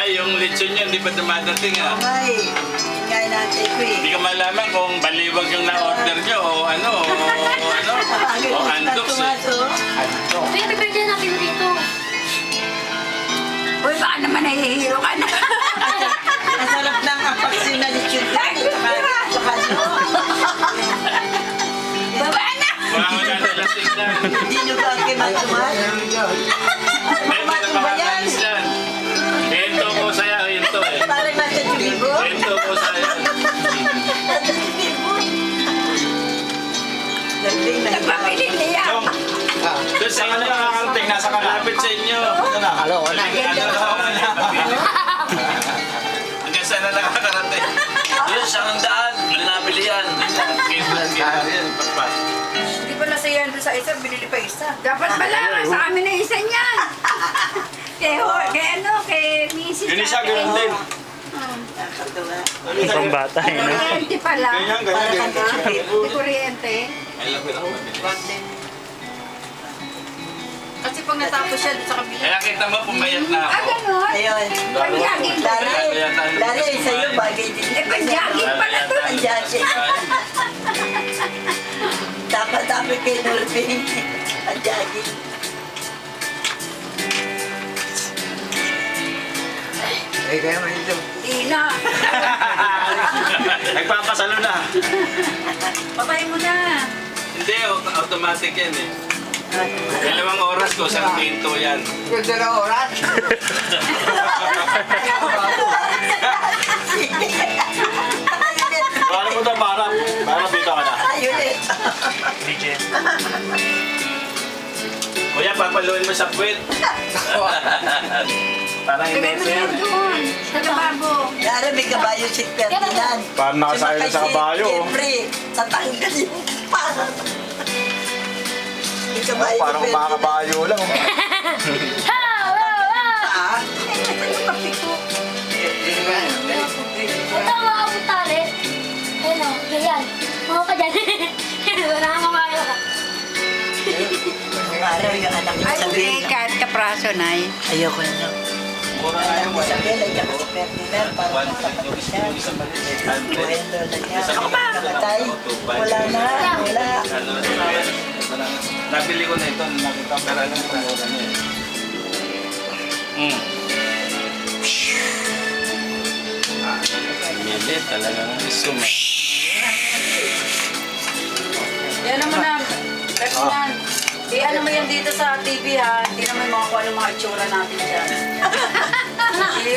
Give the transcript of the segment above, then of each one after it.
Ay, yung lechon nyo, hindi pa dumadating ah. Okay. Ngayon natin ko eh. Hindi ka malaman kung baliwag yung na-order nyo o ano, o andoks eh. Kaya bibigyan natin dito. Uy, baka naman nahihiro ka na. Ang sarap ng apaksin na lechon. Baba na! Baka wala na lasing na. Hindi nyo ba kimatuman? May mga makakalis yan. Hinto ko sa'yo, hinto eh. Parang nasa tulibo. Hinto ko sa'yo. Nasa tulibo. Nagpapilin niya. Doon sa inyo, nakakarating, nasa kalapit sa inyo. Halo, wala. Hanggang saan na nakakarating? Yun, sa handaan, nabili yan. Hindi pa nasiyan doon sa isa, binili pa isa. Dapat pala, sa amin na isa niyan. Kay Mrs. Yun isa, ganun din. Isang bata eh, no? Kuryente pala. Ganyan. Hindi kuryente. Ay, lapit ako mabilis. Kasi pag natapos siya doon sa kabila. Kaya kita mo, pumayat na ako. Ganon? Ayun. Panjaging. Dari, sa'yo bagay din. Panjaging pala to. Panjaging. Dapat dapat kay Norvin. Panjaging. Ay, kaya man ito. Ina. Nagpapasalo na. Patay mo na. Hindi, automatic yan eh. 2 oras ko, sa pinto yan. Yung 2 oras. Paano mo ito, Barap? Barap dito ka na. Ayun eh. Kuya, papaluin mo sa puwit. Parang Lagay mo na yan doon. Sa kababo. Yara, may kabayo si Ferdinand. Parang nakasakay na sa kabayo, oh. Siyempre, tatanggal yung parang. May kabayo Parang si kumakabayo lang. Ah, yung kape ko. Ito ang mga butari. Ayun o, ganyan. Mga ka dyan. Wala kang mamaya ka. Araw yung anak niya sabihin. Ay, kahit kapraso, Nay. Ayoko na. Mura nga yung wala. Sabihin, lagyan ko si Ferdinand para makapagod siya. Buhay ang lola niya. Ako ba? Namatay. Wala na. Wala. Nabili ko na ito, nakita pera ng pangura niya. Mili, talagang isum. Yan naman na. Ferdinand. Ano mo yan dito sa TV ha? Hindi naman mga kung ano mga itsura natin dyan.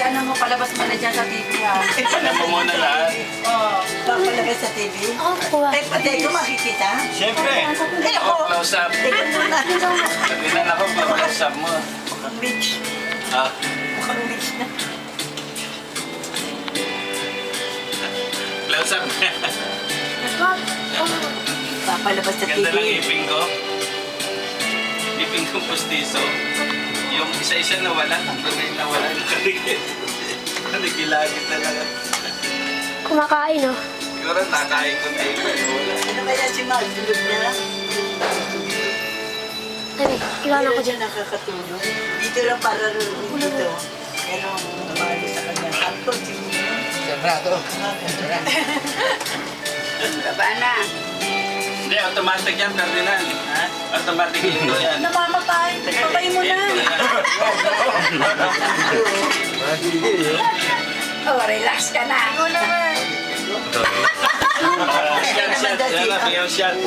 Ano mo, palabas mo na dyan sa TV ha? Alam mo muna lahat. Oo. Papalagay sa TV? Ako kuha. Ay, patay ko makikita? Siyempre. Ay, ako. Close up. Tingnan mo na. Sabihan ako, close up mo. Mukhang rich. Ah, Mukhang rich na. close up. Papalabas sa Ganda lang TV. ipin ko. Ipin ko pustiso. Yung isa-isa nawala. Ang gagawin nawala. Nanikilagit na lang. Kumakain o. Siguro nakain ko na ipin. Wala. Ano kaya si Mal? Dulog niya? Sabi, iwanan ko Dito dyan. siya nakakatulog. Dito lang para rin dito. Pero namali sa kanya. Sakto, siguro. Siyempre na ito. Baba na. Hindi, automatic yan, Ferdinand. Ha? Automatic ito yan. Namamatay. Patay mo na. Oh, relax ka na. Ako naman. Shot. Yan na, bigyan mo shot.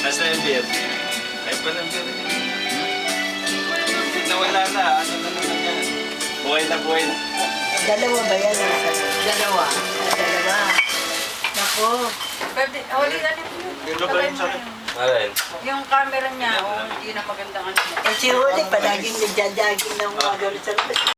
Nasa yung beer. Ay, pa ng beer. Nawala na. Ano na naman yan? Buhay na buhay na. Dalawa ba yan? Dalawa. Dalawa. Nako. Pwede, huli na rin yun. Alin? Yung camera niya, hindi na magandang ano. Eh, si Huli, palaging nagja-jogging ng mga ganun sa labas.